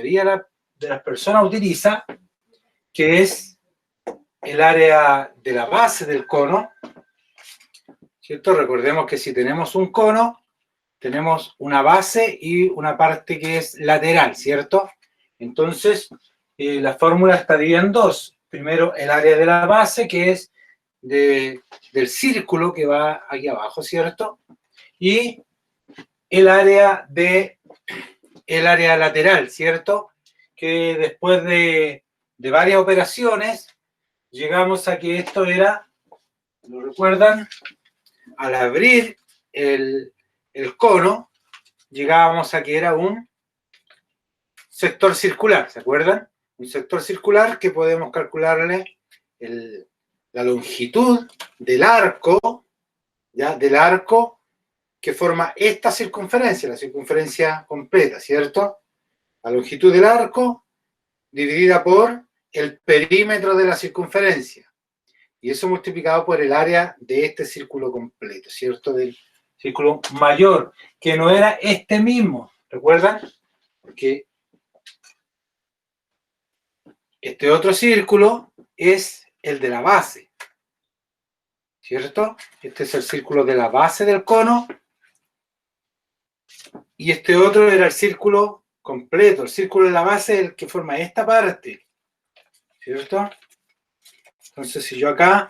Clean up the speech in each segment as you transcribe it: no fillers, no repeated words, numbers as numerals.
mayoría de las personas utiliza, que es el área de la base del cono, ¿cierto? Recordemos que si tenemos un cono, tenemos una base y una parte que es lateral, ¿cierto? Entonces, la fórmula está dividida en dos. Primero, el área de la base, que es del círculo que va aquí abajo, ¿cierto? Y el área lateral, ¿cierto? Que después de varias operaciones, llegamos a que esto era, ¿lo recuerdan? Al abrir el cono, llegábamos a que era un sector circular, ¿se acuerdan? Un sector circular que podemos calcularle la longitud del arco, ¿ya? Del arco que forma esta circunferencia, la circunferencia completa, ¿cierto? La longitud del arco dividida por el perímetro de la circunferencia. Y eso multiplicado por el área de este círculo completo, ¿cierto? Del círculo mayor, que no era este mismo, ¿recuerdan? Porque este otro círculo es el de la base, ¿cierto? Este es el círculo de la base del cono. Y este otro era el círculo completo. El círculo de la base es el que forma esta parte, ¿cierto? Entonces, si yo acá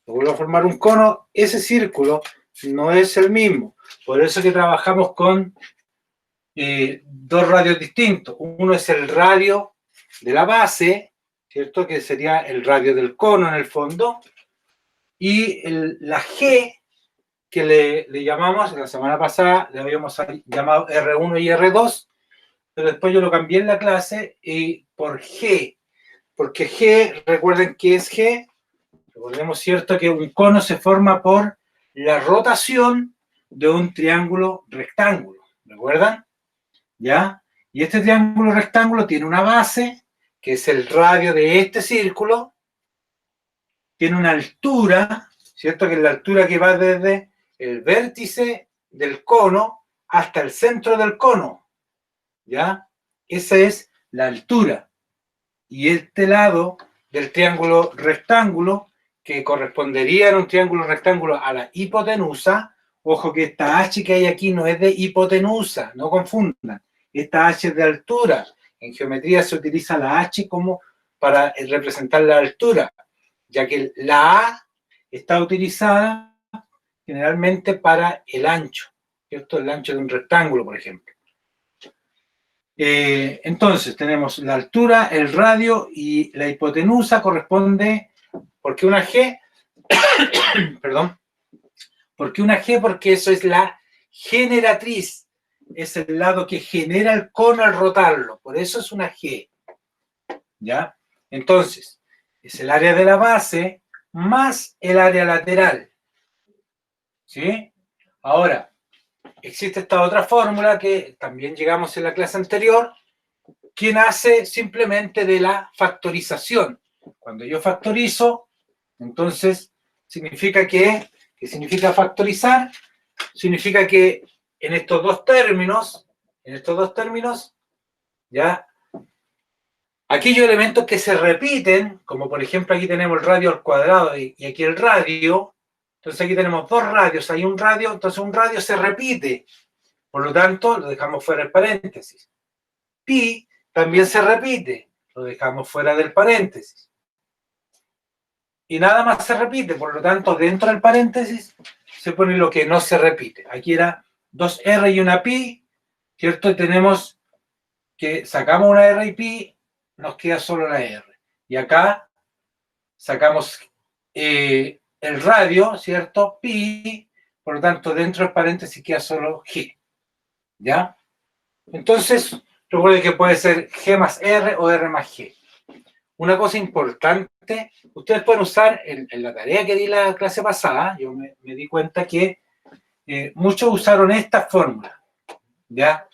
vuelvo a formar un cono, ese círculo no es el mismo. Por eso que trabajamos con dos radios distintos. Uno es el radio de la base, ¿cierto? Que sería el radio del cono en el fondo. Y la G, que le llamamos, la semana pasada le habíamos llamado R1 y R2, pero después yo lo cambié en la clase y por G. Porque G, recuerden qué es G. Recordemos, ¿cierto?, que un cono se forma por la rotación de un triángulo rectángulo. ¿Recuerdan? ¿Ya? Y este triángulo rectángulo tiene una base, que es el radio de este círculo. Tiene una altura, ¿cierto?, que es la altura que va desde el vértice del cono hasta el centro del cono. ¿Ya? Esa es la altura. Y este lado del triángulo rectángulo, que correspondería en un triángulo rectángulo a la hipotenusa, ojo que esta H que hay aquí no es de hipotenusa, no confundan. Esta H es de altura. En geometría se utiliza la H como para representar la altura, ya que la A está utilizada generalmente para el ancho, ¿cierto? El ancho de un rectángulo, por ejemplo. Entonces, tenemos la altura, el radio y la hipotenusa corresponde, ¿por qué una G? Perdón. ¿Por qué una G? Porque eso es la generatriz. Es el lado que genera el cono al rotarlo. Por eso es una G. ¿Ya? Entonces, es el área de la base más el área lateral. ¿Sí? Ahora, existe esta otra fórmula que también llegamos en la clase anterior, que nace simplemente de la factorización. Cuando yo factorizo, entonces significa que, ¿qué significa factorizar? Significa que en estos dos términos, ya, aquellos elementos que se repiten, como por ejemplo aquí tenemos el radio al cuadrado y aquí el radio, entonces aquí tenemos dos radios, hay un radio, entonces un radio se repite, por lo tanto lo dejamos fuera del paréntesis. Pi también se repite, lo dejamos fuera del paréntesis. Y nada más se repite, por lo tanto dentro del paréntesis se pone lo que no se repite. Aquí era 2R y una pi, ¿cierto? Y tenemos que sacamos una R y pi, nos queda solo la R. Y acá sacamos el radio, ¿cierto? Pi, por lo tanto dentro del paréntesis queda solo G. ¿Ya? Entonces, recuerden que puede ser G más R o R más G. Una cosa importante, ustedes pueden usar en la tarea que di la clase pasada, yo me di cuenta que muchos usaron esta fórmula. ¿Ya?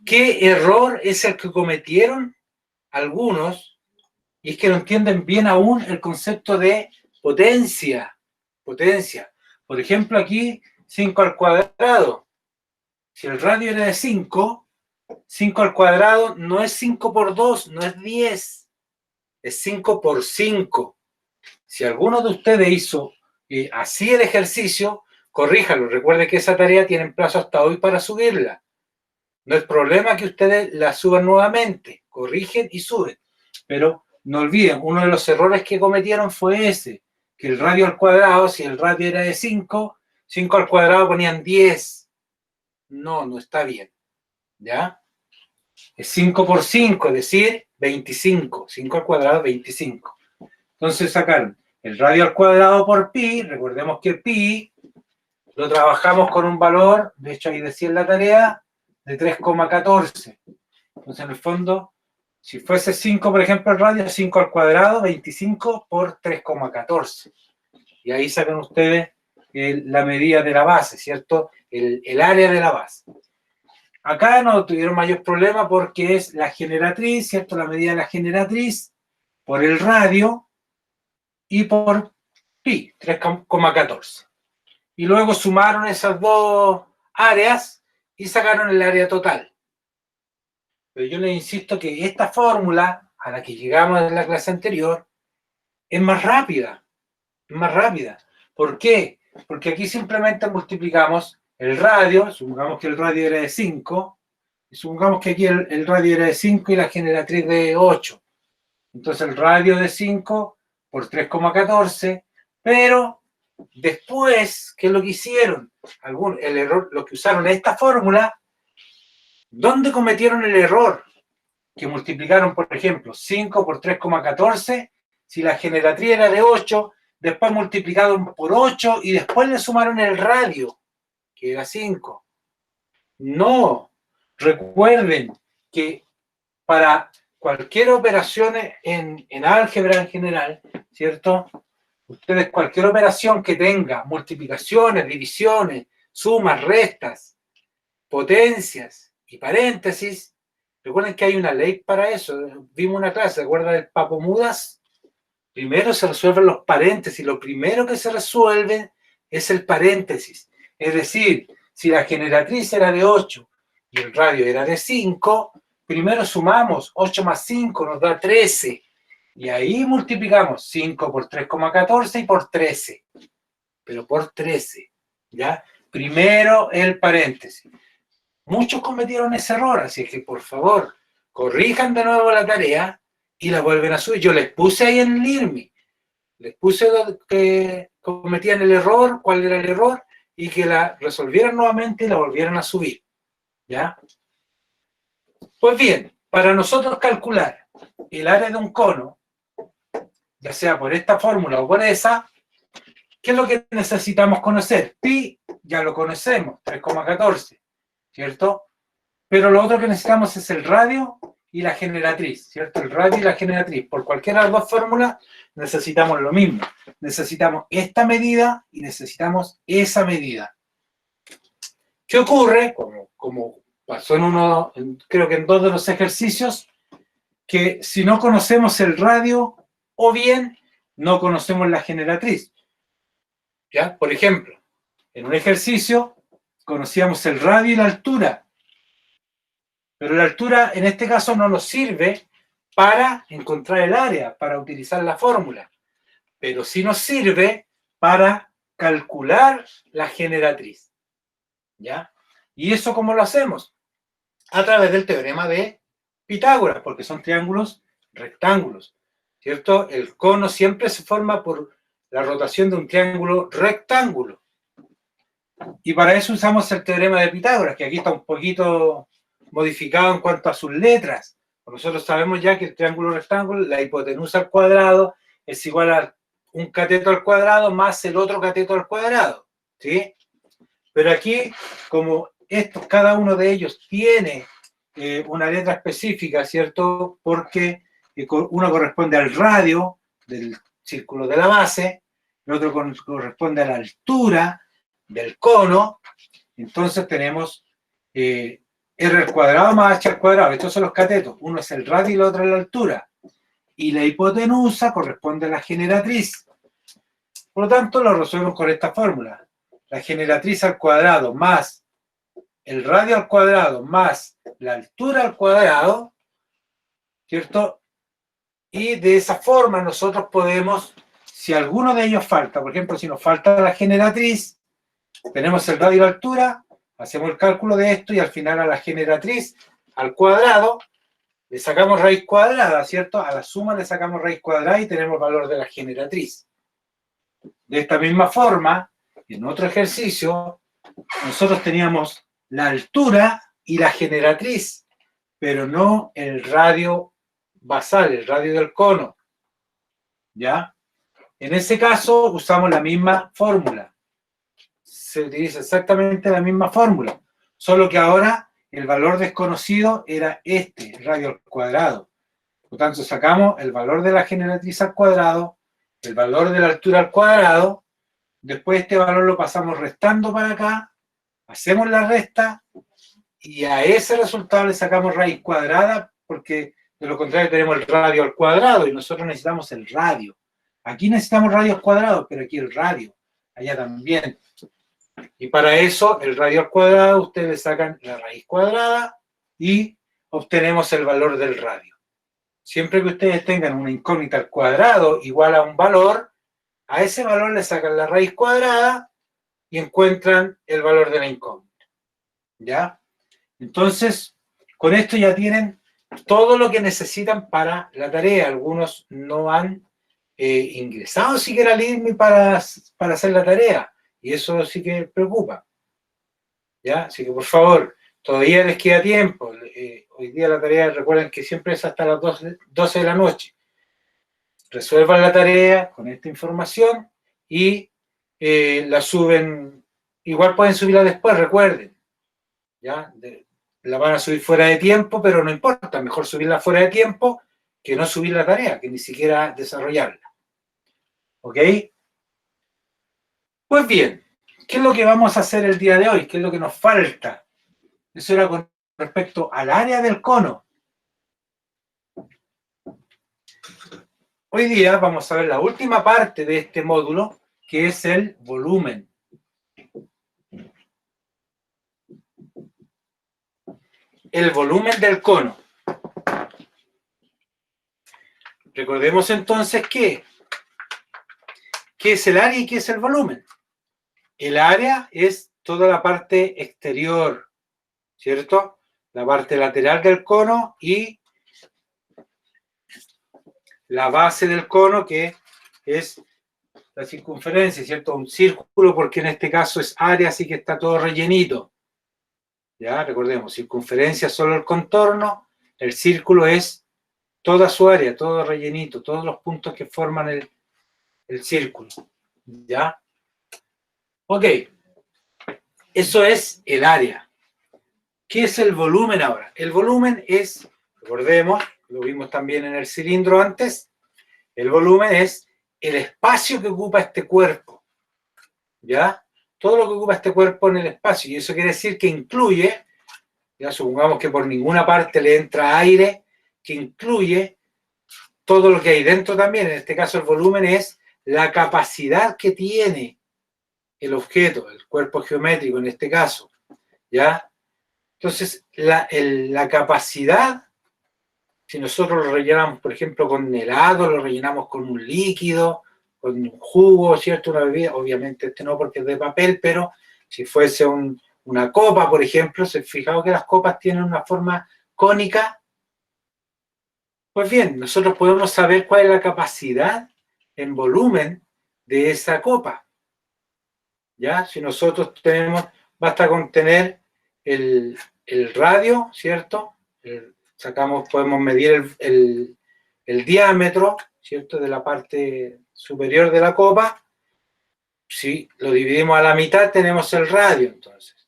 ¿Qué error es el que cometieron algunos? Y es que no entienden bien aún el concepto de potencia. Potencia. Por ejemplo, aquí 5 al cuadrado. Si el radio era de 5, 5 al cuadrado no es 5 por 2, no es 10, es 5 por 5. Si alguno de ustedes hizo así el ejercicio, corríjalo. Recuerde que esa tarea tienen plazo hasta hoy para subirla. No es problema que ustedes la suban nuevamente, corrigen y suben. Pero no olviden, uno de los errores que cometieron fue ese, que el radio al cuadrado, si el radio era de 5, 5 al cuadrado ponían 10. No, no está bien. ¿Ya? Es 5 por 5, es decir, 25. 5 al cuadrado, 25. Entonces sacaron el radio al cuadrado por pi. Recordemos que pi lo trabajamos con un valor, de hecho ahí decía en la tarea, de 3,14. Entonces en el fondo, si fuese 5, por ejemplo, el radio, 5 al cuadrado, 25 por 3,14. Y ahí sacan ustedes la medida de la base, ¿cierto? El área de la base. Acá no tuvieron mayor problema porque es la generatriz, ¿cierto? La medida de la generatriz por el radio y por pi, 3,14. Y luego sumaron esas dos áreas y sacaron el área total. Pero yo les insisto que esta fórmula a la que llegamos en la clase anterior es más rápida. Es más rápida. ¿Por qué? Porque aquí simplemente multiplicamos el radio, supongamos que el radio era de 5, y supongamos que aquí el radio era de 5 y la generatriz de 8. Entonces el radio de 5 por 3,14, pero después, ¿qué es lo que hicieron? El error, los que usaron esta fórmula, ¿dónde cometieron el error? Que multiplicaron, por ejemplo, 5 por 3,14, si la generatriz era de 8, después multiplicaron por 8 y después le sumaron el radio, que era 5. No, recuerden que para cualquier operación en álgebra en general, ¿cierto? Ustedes cualquier operación que tenga multiplicaciones, divisiones, sumas, restas, potencias y paréntesis, recuerden que hay una ley para eso. Vimos una clase, ¿se acuerdan del Papo Mudas? Primero se resuelven los paréntesis. Lo primero que se resuelve es el paréntesis. Es decir, si la generatriz era de 8 y el radio era de 5, primero sumamos 8 más 5 nos da 13. Y ahí multiplicamos 5 por 3,14 y por 13. Pero por 13. ¿Ya? Primero el paréntesis. Muchos cometieron ese error, así que por favor, corrijan de nuevo la tarea y la vuelven a subir. Yo les puse ahí en el IRMI, les puse que cometían el error, cuál era el error, y que la resolvieran nuevamente y la volvieran a subir. ¿Ya? Pues bien, para nosotros calcular el área de un cono, ya sea por esta fórmula o por esa, ¿qué es lo que necesitamos conocer? Pi ya lo conocemos, 3,14, ¿cierto? Pero lo otro que necesitamos es el radio y la generatriz, ¿cierto? El radio y la generatriz. Por cualquiera de las dos fórmulas necesitamos lo mismo. Necesitamos esta medida y necesitamos esa medida. ¿Qué ocurre? Como pasó creo que en 2 de los ejercicios, que si no conocemos el radio o bien no conocemos la generatriz. ¿Ya? Por ejemplo, en un ejercicio conocíamos el radio y la altura, pero la altura en este caso no nos sirve para encontrar el área, para utilizar la fórmula, pero sí nos sirve para calcular la generatriz. ¿Ya? ¿Y eso cómo lo hacemos? A través del teorema de Pitágoras, porque son triángulos rectángulos, ¿cierto? El cono siempre se forma por la rotación de un triángulo rectángulo. Y para eso usamos el teorema de Pitágoras, que aquí está un poquito modificado en cuanto a sus letras. Nosotros sabemos ya que el triángulo rectángulo, la hipotenusa al cuadrado, es igual a un cateto al cuadrado más el otro cateto al cuadrado, ¿sí? Pero aquí, como cada uno de ellos tiene una letra específica, ¿cierto? Porque uno corresponde al radio del círculo de la base, el otro corresponde a la altura del cono, entonces tenemos r al cuadrado más h al cuadrado. Estos son los catetos, uno es el radio y el otro es la altura. Y la hipotenusa corresponde a la generatriz. Por lo tanto, lo resuelvo con esta fórmula. La generatriz al cuadrado más el radio al cuadrado más la altura al cuadrado, ¿cierto? Y de esa forma nosotros podemos, si alguno de ellos falta, por ejemplo, si nos falta la generatriz, tenemos el radio y la altura, hacemos el cálculo de esto y al final a la generatriz al cuadrado le sacamos raíz cuadrada, ¿cierto? A la suma le sacamos raíz cuadrada y tenemos el valor de la generatriz. De esta misma forma, en otro ejercicio, nosotros teníamos la altura y la generatriz, pero no el radio basal, el radio del cono. ¿Ya? En ese caso usamos la misma fórmula. Se utiliza exactamente la misma fórmula, solo que ahora el valor desconocido era este, el radio al cuadrado. Por lo tanto, sacamos el valor de la generatriz al cuadrado, el valor de la altura al cuadrado, después este valor lo pasamos restando para acá, hacemos la resta y a ese resultado le sacamos raíz cuadrada, porque de lo contrario tenemos el radio al cuadrado y nosotros necesitamos el radio. Aquí necesitamos radios cuadrados, pero aquí el radio, allá también. Y para eso, el radio al cuadrado, ustedes le sacan la raíz cuadrada y obtenemos el valor del radio. Siempre que ustedes tengan una incógnita al cuadrado igual a un valor, a ese valor le sacan la raíz cuadrada y encuentran el valor de la incógnita. ¿Ya? Entonces, con esto ya tienen todo lo que necesitan para la tarea. Algunos no han ingresado siquiera al IRMI para hacer la tarea. Y eso sí que preocupa. ¿Ya? Así que, por favor, todavía les queda tiempo. Hoy día la tarea, recuerden que siempre es hasta las 12 de la noche. Resuelvan la tarea con esta información y la suben. Igual pueden subirla después, recuerden. ¿Ya? La van a subir fuera de tiempo, pero no importa. Mejor subirla fuera de tiempo que no subir la tarea, que ni siquiera desarrollarla. ¿Ok? Pues bien, ¿qué es lo que vamos a hacer el día de hoy? ¿Qué es lo que nos falta? Eso era con respecto al área del cono. Hoy día vamos a ver la última parte de este módulo, que es el volumen. El volumen del cono. Recordemos entonces ¿qué es el área y qué es el volumen? El área es toda la parte exterior, ¿cierto? La parte lateral del cono y la base del cono, que es la circunferencia, ¿cierto? Un círculo, porque en este caso es área, así que está todo rellenito. Ya, recordemos, circunferencia solo el contorno, el círculo es toda su área, todo rellenito, todos los puntos que forman el círculo. ¿Ya? Ok. Eso es el área. ¿Qué es el volumen ahora? El volumen es, recordemos, lo vimos también en el cilindro antes, el volumen es el espacio que ocupa este cuerpo. ¿Ya? Todo lo que ocupa este cuerpo en el espacio. Y eso quiere decir que incluye, ya supongamos que por ninguna parte le entra aire, que incluye todo lo que hay dentro también. En este caso el volumen es la capacidad que tiene el objeto, el cuerpo geométrico en este caso, ¿ya? Entonces, la capacidad, si nosotros lo rellenamos, por ejemplo, con helado, lo rellenamos con un líquido, con un jugo, ¿cierto? Una bebida, obviamente este no porque es de papel, pero si fuese una copa, por ejemplo, ¿se han fijado que las copas tienen una forma cónica? Pues bien, nosotros podemos saber cuál es la capacidad en volumen de esa copa. ¿Ya? Si nosotros tenemos, basta con tener el radio, ¿cierto? Podemos medir el diámetro, ¿cierto? De la parte superior de la copa. Si lo dividimos a la mitad, tenemos el radio, entonces.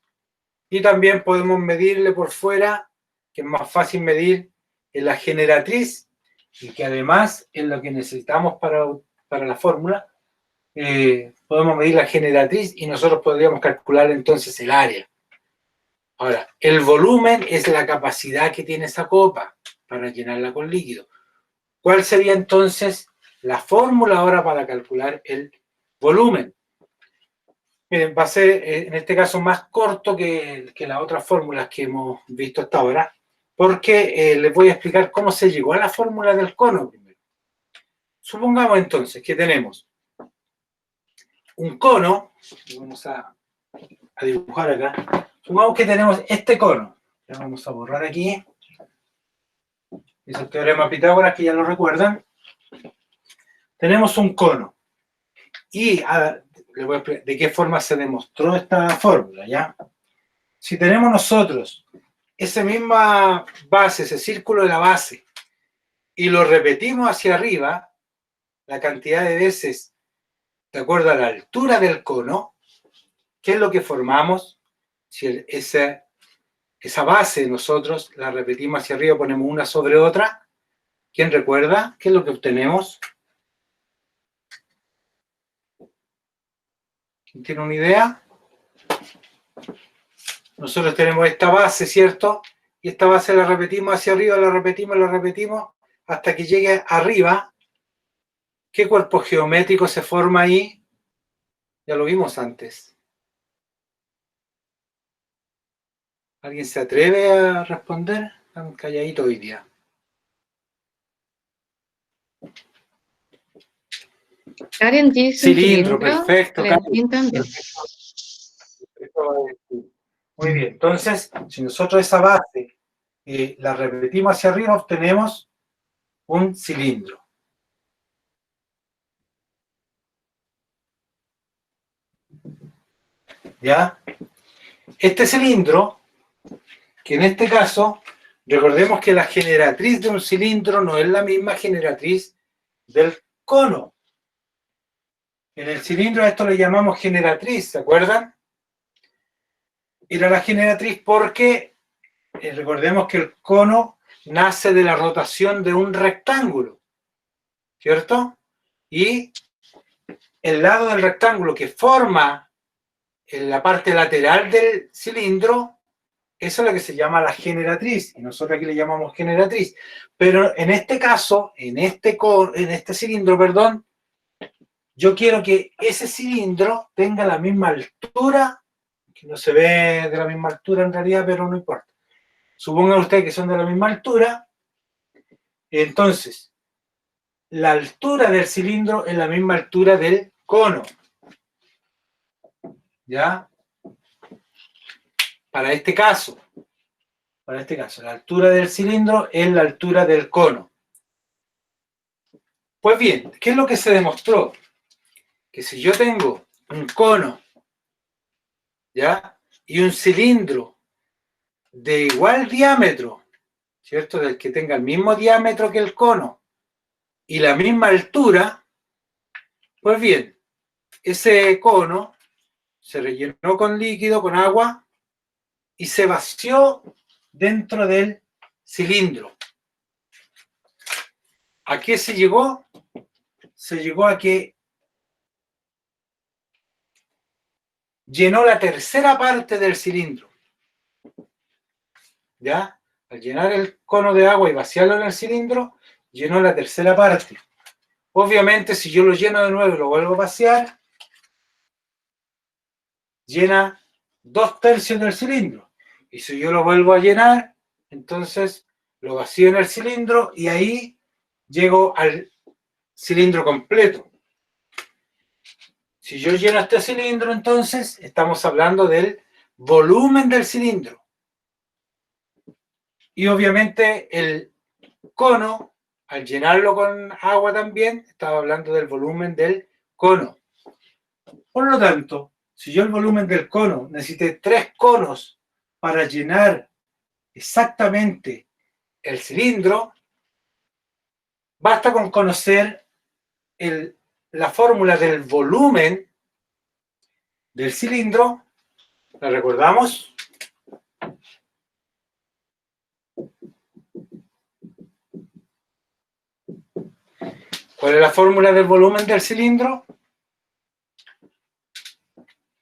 Y también podemos medirle por fuera, que es más fácil medir en la generatriz, y que además es lo que necesitamos para la fórmula. Podemos medir la generatriz y nosotros podríamos calcular entonces el área. Ahora, el volumen es la capacidad que tiene esa copa para llenarla con líquido. ¿Cuál sería entonces la fórmula ahora para calcular el volumen? Miren, va a ser en este caso más corto que las otras fórmulas que hemos visto hasta ahora, porque les voy a explicar cómo se llegó a la fórmula del cono primero. Supongamos entonces que tenemos un cono, vamos a dibujar acá, supongamos que tenemos este cono, ya vamos a borrar aquí, es el teorema de Pitágoras que ya lo recuerdan, tenemos un cono, y les voy a explicar de qué forma se demostró esta fórmula, ¿ya? Si tenemos nosotros esa misma base, ese círculo de la base, y lo repetimos hacia arriba, la cantidad de veces de acuerdo a la altura del cono, ¿qué es lo que formamos? Si esa base nosotros la repetimos hacia arriba, ponemos una sobre otra, ¿quién recuerda? ¿Qué es lo que obtenemos? ¿Quién tiene una idea? Nosotros tenemos esta base, ¿cierto? Y esta base la repetimos hacia arriba, la repetimos, hasta que llegue arriba. ¿Qué cuerpo geométrico se forma ahí? Ya lo vimos antes. ¿Alguien se atreve a responder? Están calladitos hoy día. Karen dice Cilindro, perfecto. Valentín también. Muy bien, entonces, si nosotros esa base la repetimos hacia arriba, obtenemos un cilindro. ¿Ya? Este cilindro, que en este caso, recordemos que la generatriz de un cilindro no es la misma generatriz del cono. En el cilindro a esto le llamamos generatriz, ¿se acuerdan? Era la generatriz porque recordemos que el cono nace de la rotación de un rectángulo, ¿cierto? Y el lado del rectángulo que forma en la parte lateral del cilindro, eso es lo que se llama la generatriz, y nosotros aquí le llamamos generatriz. Pero en este caso, en este cilindro, perdón, yo quiero que ese cilindro tenga la misma altura, que no se ve de la misma altura en realidad, pero no importa. Supongan ustedes que son de la misma altura, entonces, la altura del cilindro es la misma altura del cono. ¿Ya? Para este caso, la altura del cilindro es la altura del cono. Pues bien, ¿qué es lo que se demostró? Que si yo tengo un cono, ¿ya? Y un cilindro de igual diámetro, ¿cierto? Del que tenga el mismo diámetro que el cono y la misma altura, pues bien, ese cono se rellenó con líquido, con agua, y se vació dentro del cilindro. ¿A qué se llegó? Se llegó a que llenó la tercera parte del cilindro. ¿Ya? Al llenar el cono de agua y vaciarlo en el cilindro, llenó la tercera parte. Obviamente, si yo lo lleno de nuevo y lo vuelvo a vaciar, llena 2/3 del cilindro. Y si yo lo vuelvo a llenar, entonces lo vacío en el cilindro y ahí llego al cilindro completo. Si yo lleno este cilindro, entonces estamos hablando del volumen del cilindro. Y obviamente el cono, al llenarlo con agua también, estaba hablando del volumen del cono. Por lo tanto, si yo el volumen del cono necesité 3 conos para llenar exactamente el cilindro, basta con conocer la fórmula del volumen del cilindro. ¿La recordamos? ¿Cuál es la fórmula del volumen del cilindro?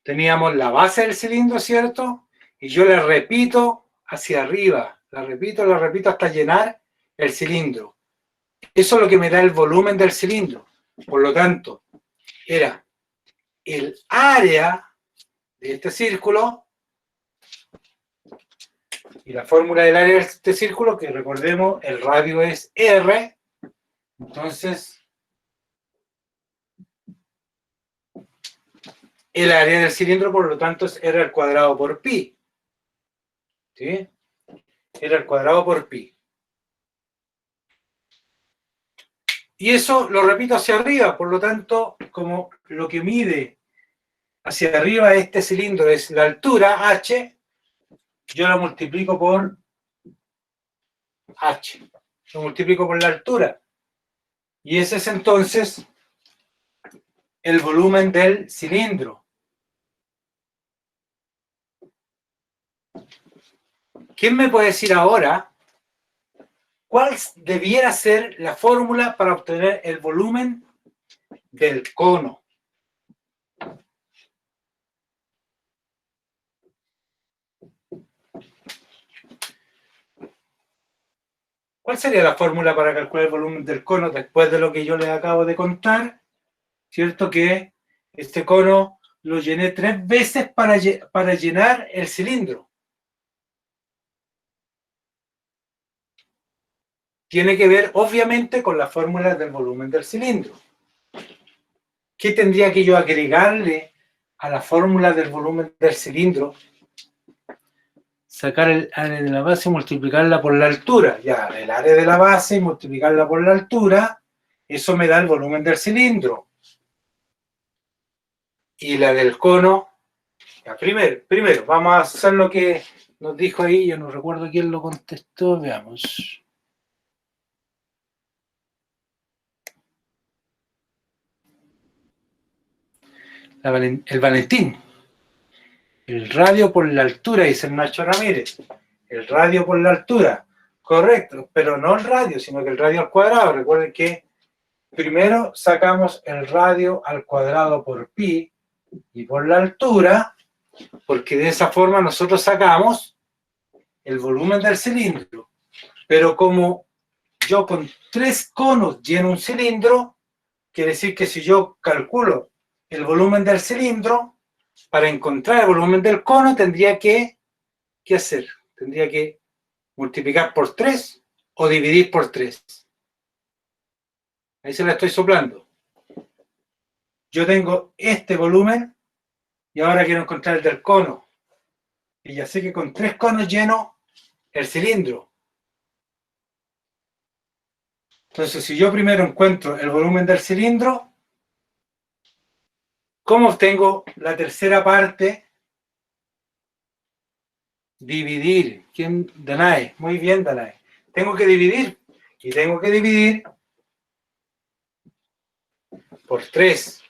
Teníamos la base del cilindro, ¿cierto? Y yo la repito hacia arriba, la repito hasta llenar el cilindro. Eso es lo que me da el volumen del cilindro. Por lo tanto, era el área de este círculo. Y la fórmula del área de este círculo, que recordemos, el radio es R. Entonces, el área del cilindro, por lo tanto, es R al cuadrado por pi. ¿Sí? R al cuadrado por pi. Y eso lo repito hacia arriba, por lo tanto, como lo que mide hacia arriba este cilindro es la altura, h, yo lo multiplico por h. Lo multiplico por la altura. Y ese es entonces el volumen del cilindro. ¿Quién me puede decir ahora cuál debiera ser la fórmula para obtener el volumen del cono? ¿Cuál sería la fórmula para calcular el volumen del cono después de lo que yo les acabo de contar? ¿Cierto que este cono lo llené 3 veces para llenar el cilindro? Tiene que ver, obviamente, con la fórmula del volumen del cilindro. ¿Qué tendría que yo agregarle a la fórmula del volumen del cilindro? Sacar el área de la base y multiplicarla por la altura. Ya, el área de la base y multiplicarla por la altura, eso me da el volumen del cilindro. Y la del cono, ya, primero, vamos a hacer lo que nos dijo ahí, yo no recuerdo quién lo contestó, veamos. El Valentín. El radio por la altura, dice el Nacho Ramírez. El radio por la altura. Correcto, pero no el radio, sino que el radio al cuadrado. Recuerden que primero sacamos el radio al cuadrado por pi y por la altura, porque de esa forma nosotros sacamos el volumen del cilindro. Pero como yo con 3 conos lleno un cilindro, quiere decir que si yo calculo el volumen del cilindro, para encontrar el volumen del cono tendría que, ¿qué hacer? Tendría que multiplicar por 3 o dividir por 3. Ahí se la estoy soplando. Yo tengo este volumen y ahora quiero encontrar el del cono. Y ya sé que con 3 conos lleno el cilindro. Entonces, si yo primero encuentro el volumen del cilindro, ¿cómo obtengo la tercera parte? Dividir. ¿Quién? Danae. Muy bien, Danae. Tengo que dividir. Y tengo que dividir por 3.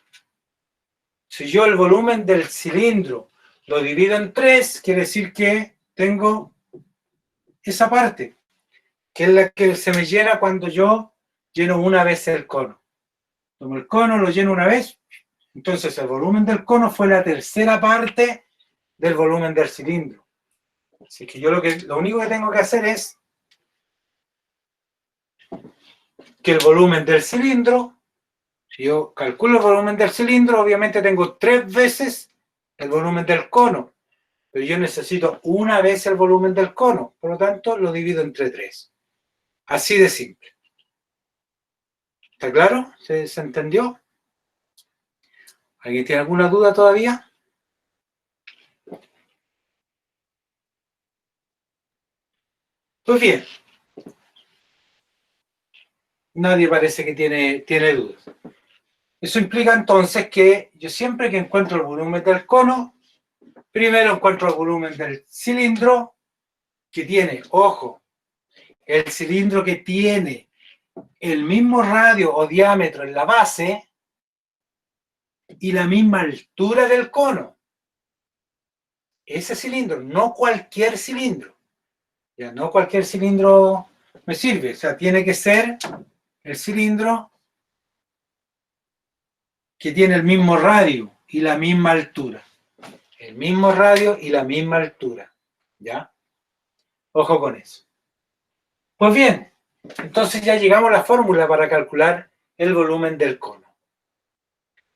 Si yo el volumen del cilindro lo divido en 3, quiere decir que tengo esa parte, que es la que se me llena cuando yo lleno una vez el cono. Como el cono lo lleno una vez, entonces el volumen del cono fue la tercera parte del volumen del cilindro. Así que yo lo único que tengo que hacer es que el volumen del cilindro, si yo calculo el volumen del cilindro, obviamente tengo 3 veces el volumen del cono, pero yo necesito una vez el volumen del cono, por lo tanto lo divido entre 3. Así de simple. ¿Está claro? ¿Se entendió? ¿Alguien tiene alguna duda todavía? Pues bien, nadie parece que tiene dudas. Eso implica entonces que yo siempre que encuentro el volumen del cono, primero encuentro el volumen del cilindro que tiene, ojo, el cilindro que tiene el mismo radio o diámetro en la base y la misma altura del cono. Ese cilindro, no cualquier cilindro. Ya, no cualquier cilindro me sirve. O sea, tiene que ser el cilindro que tiene el mismo radio y la misma altura. El mismo radio y la misma altura. ¿Ya? Ojo con eso. Pues bien, entonces ya llegamos a la fórmula para calcular el volumen del cono.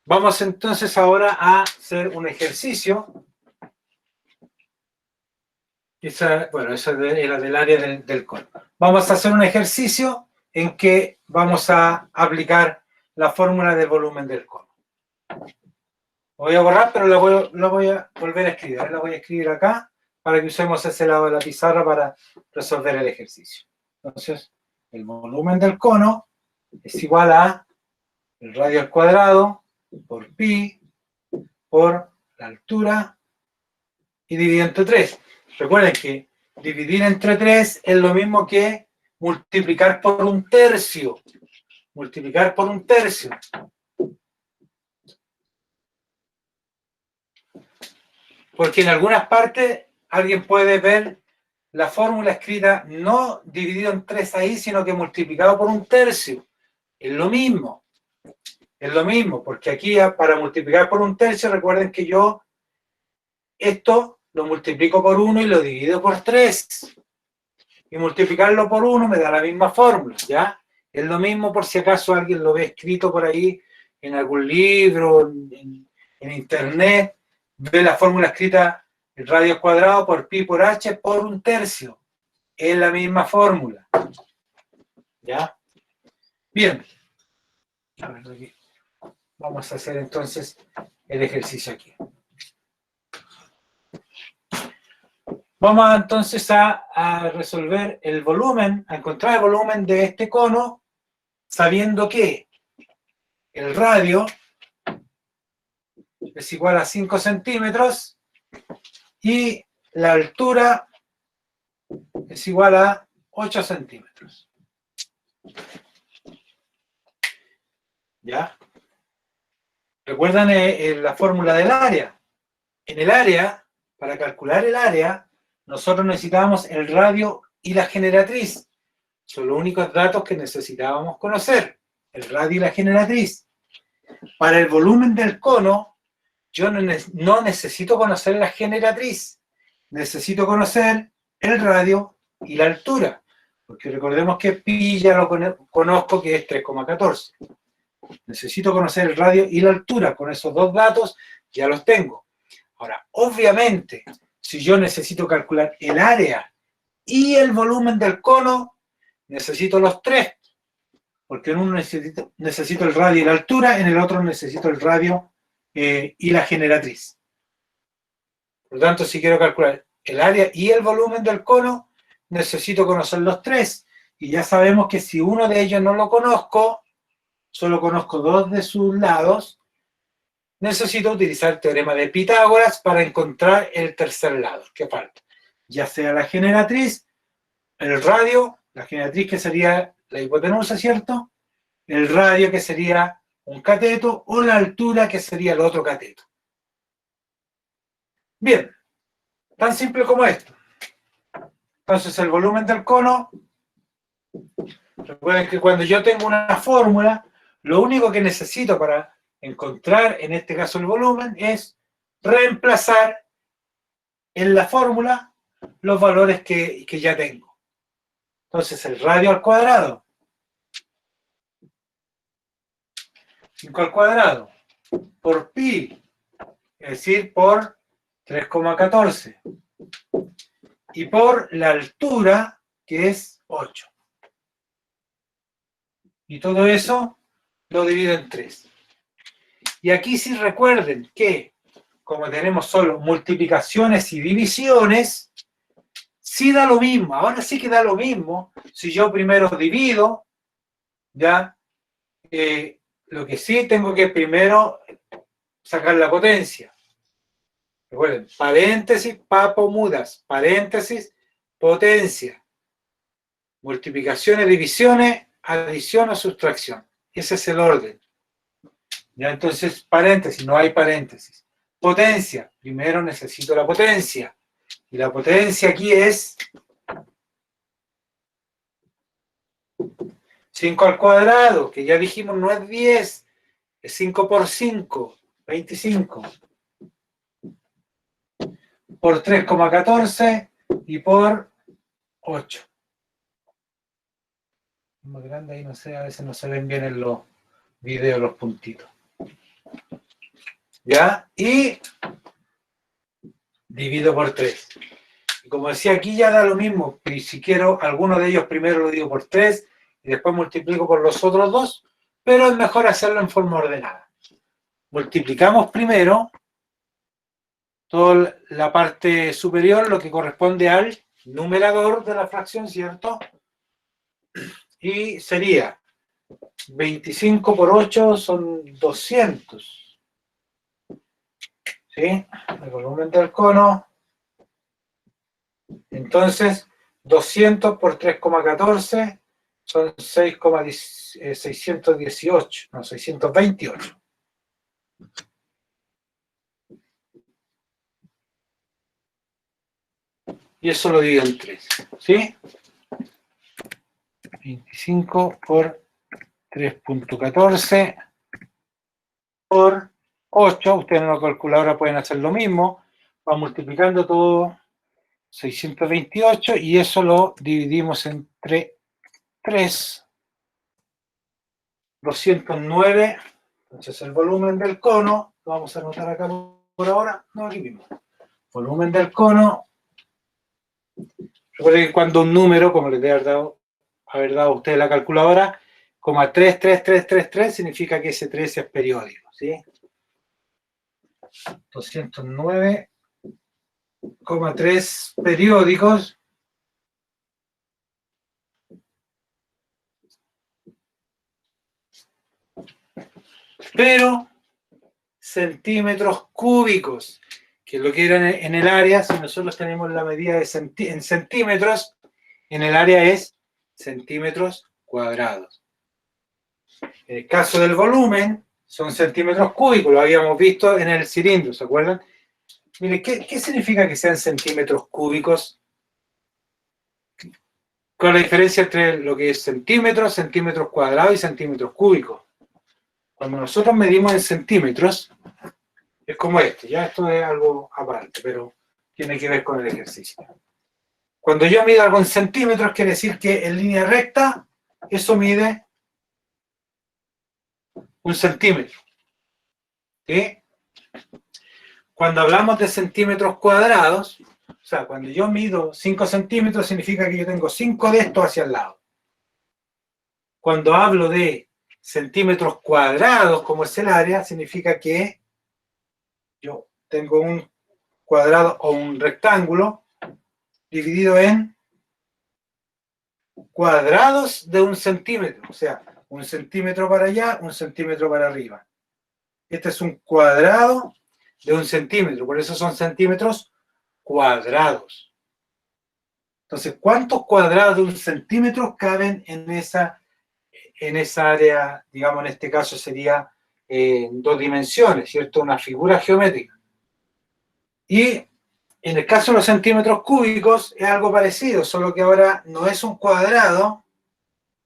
Vamos entonces ahora a hacer un ejercicio Bueno, eso era del área del cono. Vamos a hacer un ejercicio en que vamos a aplicar la fórmula del volumen del cono. Lo voy a borrar, pero lo voy a volver a escribir. La voy a escribir acá para que usemos ese lado de la pizarra para resolver el ejercicio. Entonces, el volumen del cono es igual a el radio al cuadrado por pi por la altura y dividido entre 3. Recuerden que dividir entre 3 es lo mismo que multiplicar por un tercio. Multiplicar por un tercio. Porque en algunas partes alguien puede ver la fórmula escrita no dividido en 3 ahí, sino que multiplicado por un tercio. Es lo mismo. Es lo mismo, porque aquí para multiplicar por un tercio, recuerden que yo esto lo multiplico por 1 y lo divido por 3. Y multiplicarlo por 1 me da la misma fórmula, ¿ya? Es lo mismo por si acaso alguien lo ve escrito por ahí en algún libro, en internet, ve la fórmula escrita el radio al cuadrado por pi por h por un tercio. Es la misma fórmula. ¿Ya? Bien. A ver, aquí. Vamos a hacer entonces el ejercicio aquí. Vamos entonces a resolver el volumen, a encontrar el volumen de este cono, sabiendo que el radio es igual a 5 centímetros y la altura es igual a 8 centímetros. ¿Ya? ¿Recuerdan la fórmula del área? En el área, para calcular el área, nosotros necesitábamos el radio y la generatriz. Son los únicos datos que necesitábamos conocer, el radio y la generatriz. Para el volumen del cono, yo no necesito conocer la generatriz, necesito conocer el radio y la altura, porque recordemos que pi ya lo conozco que es 3,14. Necesito conocer el radio y la altura, con esos dos datos ya los tengo. Ahora, obviamente, si yo necesito calcular el área y el volumen del cono, necesito los tres, porque en uno necesito el radio y la altura, en el otro necesito el radio y la generatriz. Por lo tanto, si quiero calcular el área y el volumen del cono, necesito conocer los tres. Y ya sabemos que si uno de ellos no lo conozco, solo conozco dos de sus lados, necesito utilizar el teorema de Pitágoras para encontrar el tercer lado que falta. Ya sea la generatriz, el radio, la generatriz que sería la hipotenusa, ¿cierto? El radio que sería un cateto o la altura que sería el otro cateto. Bien, tan simple como esto. Entonces el volumen del cono, recuerden que cuando yo tengo una fórmula, lo único que necesito para encontrar, en este caso el volumen, es reemplazar en la fórmula los valores que ya tengo. Entonces el radio al cuadrado, 5 al cuadrado, por pi, es decir, por 3,14. Y por la altura, que es 8. Y todo eso lo divido en 3. Y aquí sí recuerden que, como tenemos solo multiplicaciones y divisiones, sí da lo mismo. Ahora sí que da lo mismo si yo primero divido, ya, lo que sí tengo que primero sacar la potencia. Recuerden, paréntesis, papo mudas, paréntesis, potencia. Multiplicaciones, divisiones, adición o sustracción. Ese es el orden. Ya, entonces, paréntesis, no hay paréntesis. Potencia, primero necesito la potencia. Y la potencia aquí es 5 al cuadrado, que ya dijimos no es 10, es 5 por 5, 25. Por 3,14 y por 8. Más grande ahí, no sé, a veces no se ven bien en los videos los puntitos. ¿Ya? Y divido por 3. Y como decía aquí, ya da lo mismo. Y si quiero alguno de ellos, primero lo digo por 3 y después multiplico por los otros 2, pero es mejor hacerlo en forma ordenada. Multiplicamos primero toda la parte superior, lo que corresponde al numerador de la fracción, ¿cierto? Y sería 25 por 8 son 200. ¿Sí? El volumen del cono. Entonces, 200 por 3,14 son 6,618, no, 628. Y eso lo divido en 3, ¿sí? 25 por 3.14 por 8. Ustedes en la calculadora pueden hacer lo mismo. Va multiplicando todo 628 y eso lo dividimos entre 3. 209. Entonces el volumen del cono, lo vamos a anotar acá por ahora, no, aquí mismo. Volumen del cono. Recuerden que cuando un número, como les debe haber dado a ustedes la calculadora, 33333 significa que ese 3 es periódico, ¿sí? 209,3 periódicos. Pero centímetros cúbicos, que es lo que era en el área. Si nosotros tenemos la medida en centímetros, en el área es centímetros cuadrados. En el caso del volumen, son centímetros cúbicos, lo habíamos visto en el cilindro, ¿se acuerdan? Mire, ¿qué significa que sean centímetros cúbicos? ¿Cuál es la diferencia entre lo que es centímetros, centímetros cuadrados y centímetros cúbicos? Cuando nosotros medimos en centímetros, es como ya esto es algo aparte, pero tiene que ver con el ejercicio. Cuando yo mido algo en centímetros, quiere decir que en línea recta, eso mide 1 centímetro. ¿Sí? Cuando hablamos de centímetros cuadrados, o sea, cuando yo mido 5 centímetros, significa que yo tengo 5 de estos hacia el lado. Cuando hablo de centímetros cuadrados, como es el área, significa que yo tengo un cuadrado o un rectángulo dividido en cuadrados de 1 centímetro, o sea, 1 centímetro para allá, 1 centímetro para arriba. Este es un cuadrado de 1 centímetro, por eso son centímetros cuadrados. Entonces, ¿cuántos cuadrados de 1 centímetro caben en esa área? Digamos, en este caso sería en 2 dimensiones, ¿cierto? Una figura geométrica. Y en el caso de los centímetros cúbicos es algo parecido, solo que ahora no es un cuadrado,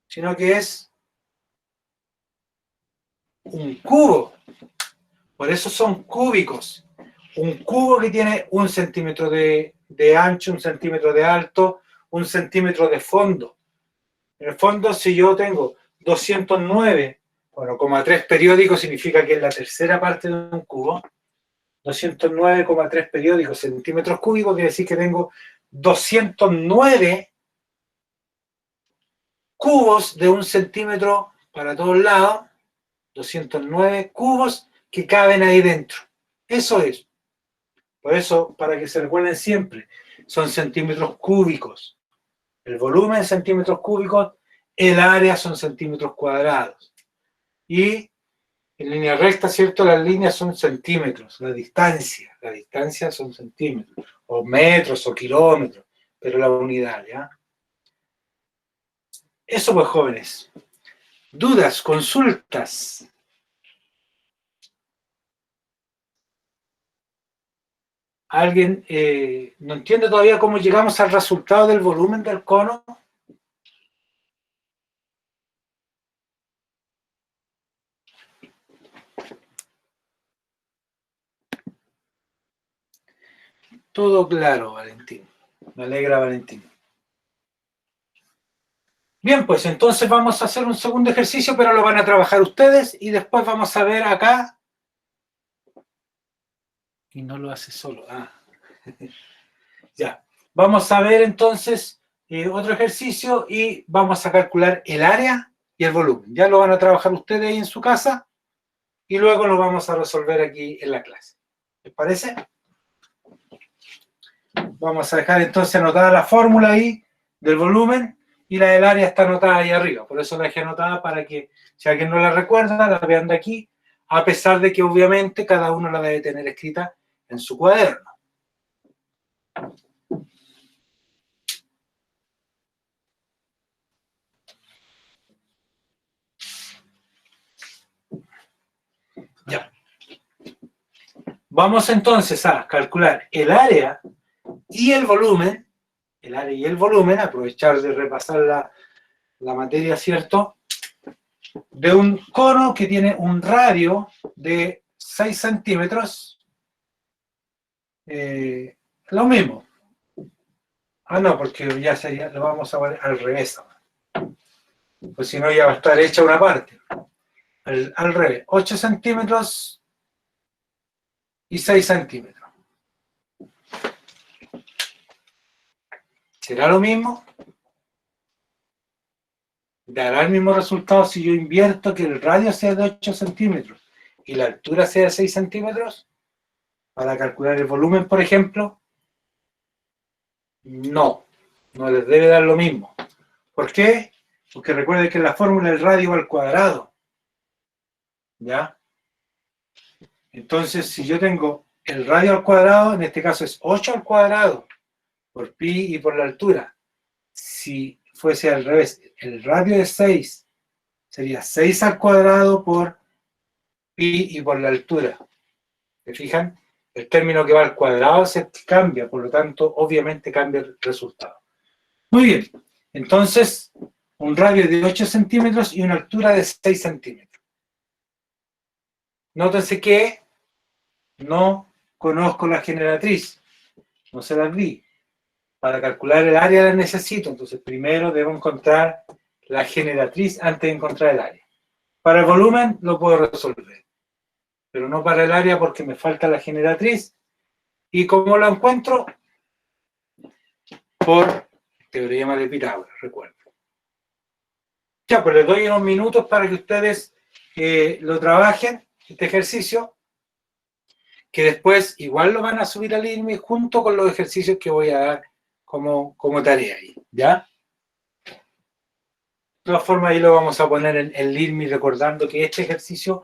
sino que es un cubo. Por eso son cúbicos. Un cubo que tiene 1 centímetro de ancho, 1 centímetro de alto, 1 centímetro de fondo. En el fondo, si yo tengo 209, bueno, 3 periódicos significa que es la tercera parte de un cubo. 209,3 periódicos centímetros cúbicos quiere decir que tengo 209 cubos de 1 centímetro para todos lados, 209 cubos que caben ahí dentro. Eso es. Por eso, para que se recuerden siempre, son centímetros cúbicos. El volumen en centímetros cúbicos, el área son centímetros cuadrados. Y en línea recta, ¿cierto? Las líneas son centímetros, la distancia son centímetros, o metros, o kilómetros, pero la unidad, ¿ya? Eso pues, jóvenes. ¿Dudas, consultas? ¿Alguien no entiende todavía cómo llegamos al resultado del volumen del cono? Todo claro, Valentín. Me alegra, Valentín. Bien, pues entonces vamos a hacer un segundo ejercicio, pero lo van a trabajar ustedes y después vamos a ver acá. Y no lo hace solo. Ya. vamos a ver entonces otro ejercicio y vamos a calcular el área y el volumen. Ya lo van a trabajar ustedes ahí en su casa y luego lo vamos a resolver aquí en la clase. ¿Les parece? Vamos a dejar entonces anotada la fórmula ahí del volumen y la del área está anotada ahí arriba. Por eso la dejé anotada para que si alguien no la recuerda, la vean de aquí, a pesar de que obviamente cada uno la debe tener escrita en su cuaderno. Ya. Vamos entonces a calcular el área y el volumen, aprovechar de repasar la materia, ¿cierto? De un cono que tiene un radio de 6 centímetros. Lo mismo. Ah, no, porque ya sería, lo vamos a ver al revés. Pues si no, ya va a estar hecha una parte. Al revés. 8 centímetros y 6 centímetros. ¿Será lo mismo? ¿Dará el mismo resultado si yo invierto que el radio sea de 8 centímetros y la altura sea de 6 centímetros? Para calcular el volumen, por ejemplo. No, no les debe dar lo mismo. ¿Por qué? Porque recuerden que la fórmula del radio va al cuadrado. ¿Ya? Entonces, si yo tengo el radio al cuadrado, en este caso es 8 al cuadrado por pi y por la altura. Si fuese al revés, el radio es 6, sería 6 al cuadrado por pi y por la altura. ¿Se fijan? El término que va al cuadrado se cambia, por lo tanto, obviamente cambia el resultado. Muy bien, entonces, un radio de 8 centímetros y una altura de 6 centímetros. Nótense que no conozco la generatriz, no se las di. Para calcular el área la necesito, entonces primero debo encontrar la generatriz antes de encontrar el área. Para el volumen lo puedo resolver, pero no para el área porque me falta la generatriz. ¿Y cómo lo encuentro? Por teorema de Pitágoras, recuerdo. Ya, pues les doy unos minutos para que ustedes lo trabajen, este ejercicio, que después igual lo van a subir al IRMI junto con los ejercicios que voy a dar como tarea ahí, ¿ya? De todas formas, ahí lo vamos a poner en el IRMI recordando que este ejercicio,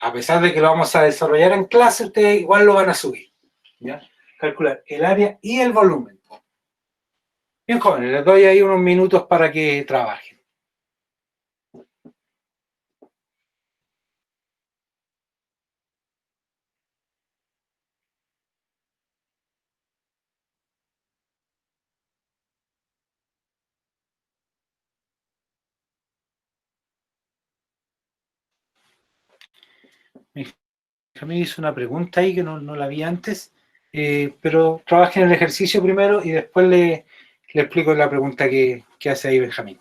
a pesar de que lo vamos a desarrollar en clase, ustedes igual lo van a subir, ¿ya? Calcular el área y el volumen. Bien, jóvenes, les doy ahí unos minutos para que trabajen. Me hizo una pregunta ahí que no la vi antes, pero trabajen el ejercicio primero y después le explico la pregunta que hace ahí Benjamín.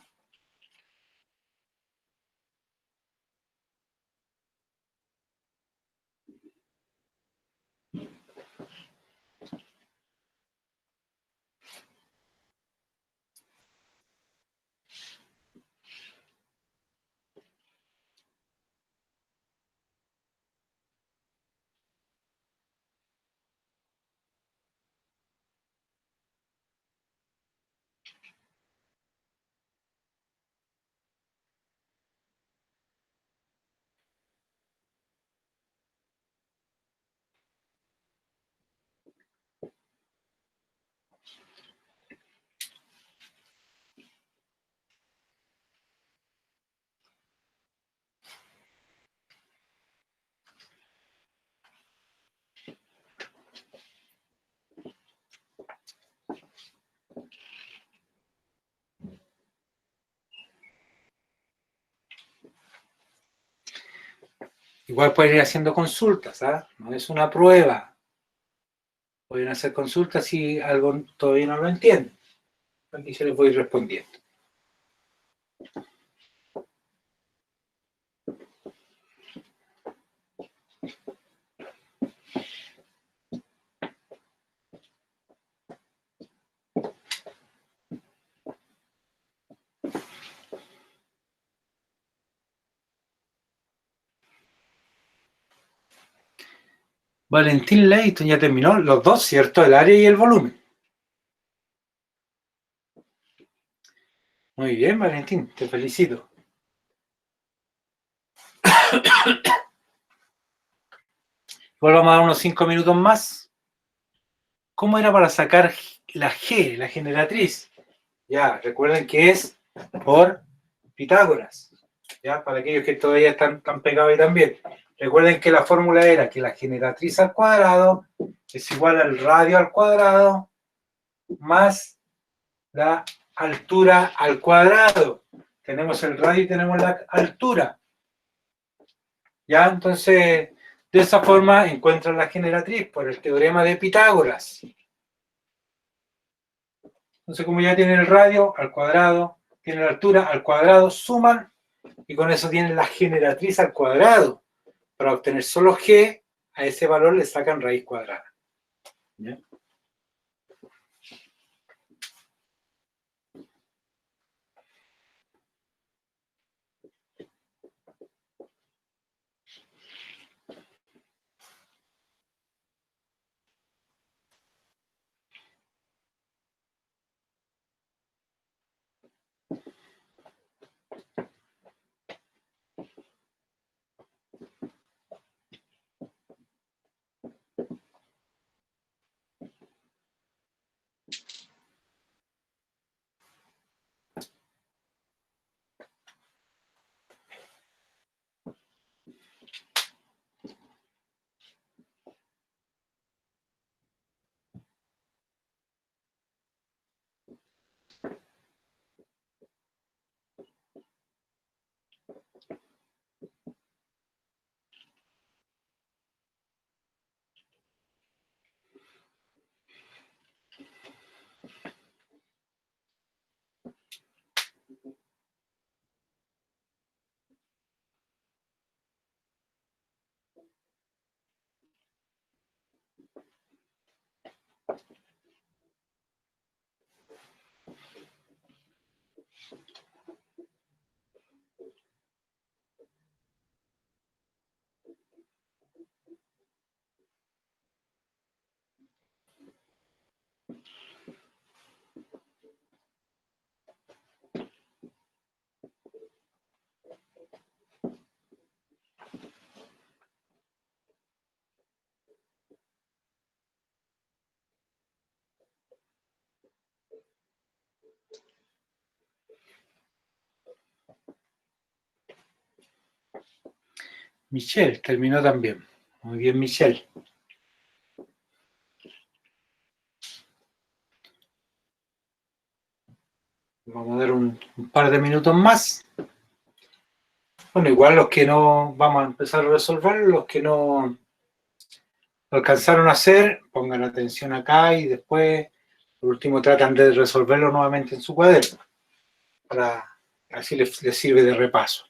Igual pueden ir haciendo consultas, ¿ah? No es una prueba. Pueden hacer consultas si algo todavía no lo entienden. Aquí se les voy respondiendo. Valentín Leighton ya terminó los dos, ¿cierto? El área y el volumen. Muy bien, Valentín, te felicito. Igual vamos a dar unos 5 minutos más. ¿Cómo era para sacar la G, la generatriz? Ya, recuerden que es por Pitágoras. Ya, para aquellos que todavía están pegados ahí también. Recuerden que la fórmula era que la generatriz al cuadrado es igual al radio al cuadrado más la altura al cuadrado. Tenemos el radio y tenemos la altura. Ya, entonces, de esa forma encuentran la generatriz por el teorema de Pitágoras. Entonces, como ya tienen el radio al cuadrado, tienen la altura al cuadrado, suman y con eso tienen la generatriz al cuadrado. Para obtener solo G, a ese valor le sacan raíz cuadrada. ¿Ya? Michelle terminó también. Muy bien, Michelle. Vamos a dar un par de minutos más. Bueno, igual los que no vamos a empezar a resolver, los que no alcanzaron a hacer, pongan atención acá y después, por último, tratan de resolverlo nuevamente en su cuaderno. Para así les sirve de repaso.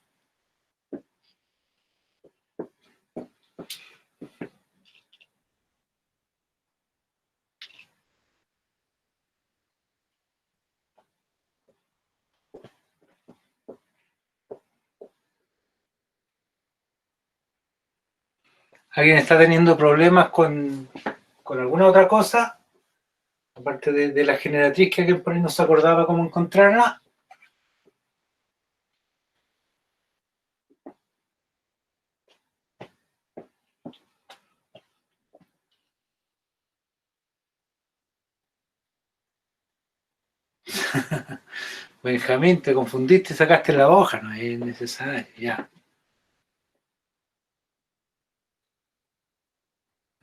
¿Alguien está teniendo problemas con alguna otra cosa? Aparte de la generatriz que alguien por ahí no se acordaba cómo encontrarla. Benjamín, te confundiste y sacaste la hoja, no es necesario, ya.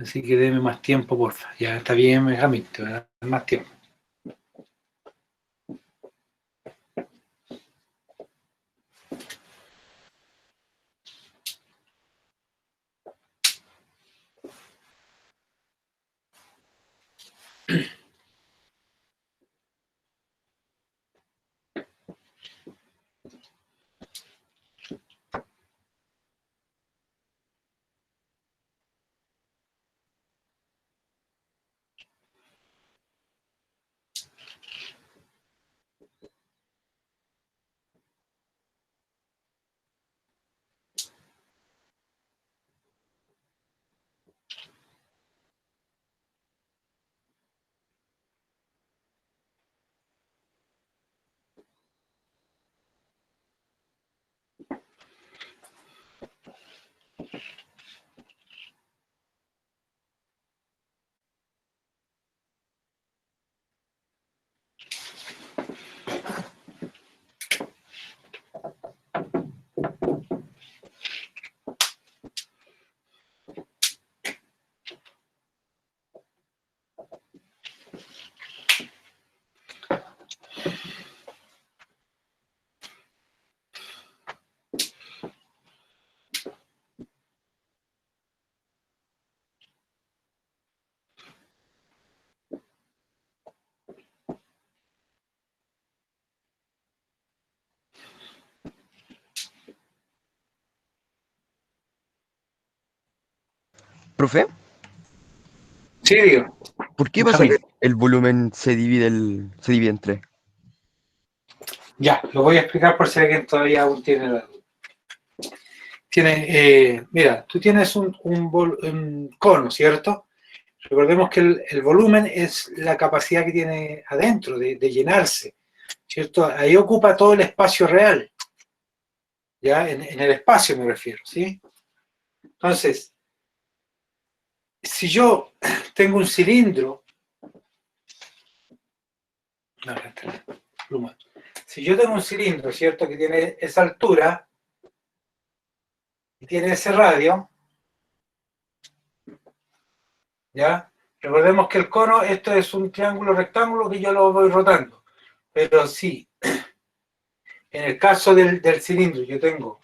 Así que deme más tiempo, porfa. Ya está bien, Benjamín, te voy a dar más tiempo. Profe, Sí, digo. ¿por qué pasa que Benjamín. el volumen se divide en tres? Ya, lo voy a explicar por si alguien todavía aún tiene la duda. Mira, tú tienes un cono, ¿cierto? Recordemos que el volumen es la capacidad que tiene adentro de llenarse, ¿cierto? Ahí ocupa todo el espacio real, ¿ya? En el espacio me refiero, ¿sí? Entonces, si yo tengo un cilindro, no, pluma. Si yo tengo un cilindro, ¿cierto? Que tiene esa altura y tiene ese radio, ¿ya? Recordemos que el cono, esto es un triángulo rectángulo que yo lo voy rotando. Pero sí, en el caso del cilindro, yo tengo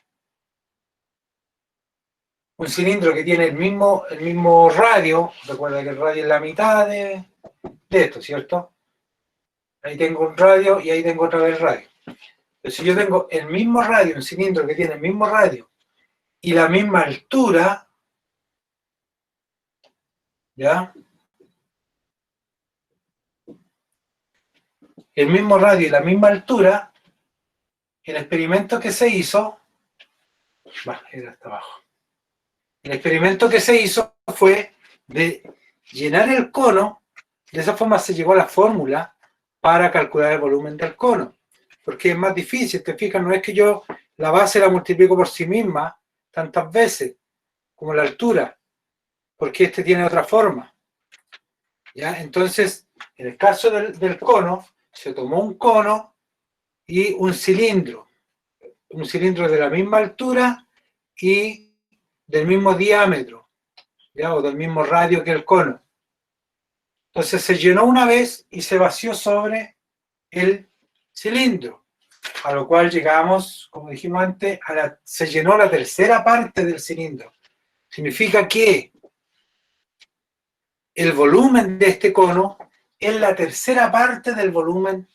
un cilindro que tiene el mismo radio, recuerda que el radio es la mitad de esto, ¿cierto? Ahí tengo un radio y ahí tengo otra vez radio. Pero si yo tengo el mismo radio, un cilindro que tiene el mismo radio y la misma altura, ¿ya? El mismo radio y la misma altura, el experimento que se hizo, era hasta abajo. El experimento que se hizo fue de llenar el cono, de esa forma se llegó a la fórmula para calcular el volumen del cono, porque es más difícil, te fijas, no es que yo la base la multiplico por sí misma tantas veces como la altura, porque este tiene otra forma, ¿ya? Entonces, en el caso del cono, se tomó un cono y un cilindro de la misma altura y del mismo diámetro, ¿ya? O del mismo radio que el cono. Entonces se llenó una vez y se vació sobre el cilindro, a lo cual llegamos, como dijimos antes, se llenó la tercera parte del cilindro. Significa que el volumen de este cono es la tercera parte del volumen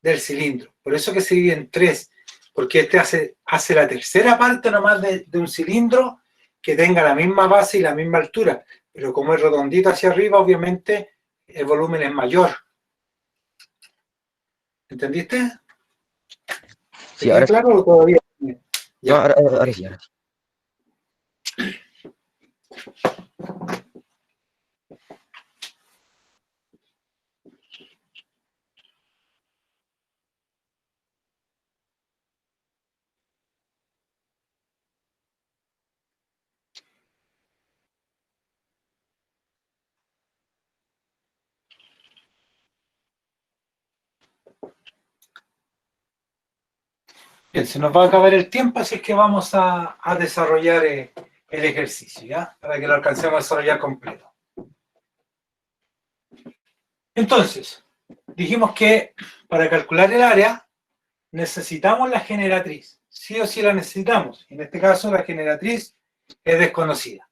del cilindro. Por eso que se divide en tres, porque este hace la tercera parte nomás de un cilindro que tenga la misma base y la misma altura. Pero como es redondito hacia arriba, obviamente el volumen es mayor. ¿Entendiste? ¿Te Sí, queda ahora sí. claro o todavía? No, Ya, ok. ahora sí, ahora sí. Bien, se nos va a acabar el tiempo, así que vamos a desarrollar el ejercicio, ¿ya? Para que lo alcancemos a desarrollar completo. Entonces, dijimos que para calcular el área necesitamos la generatriz. Sí o sí la necesitamos. En este caso, la generatriz es desconocida.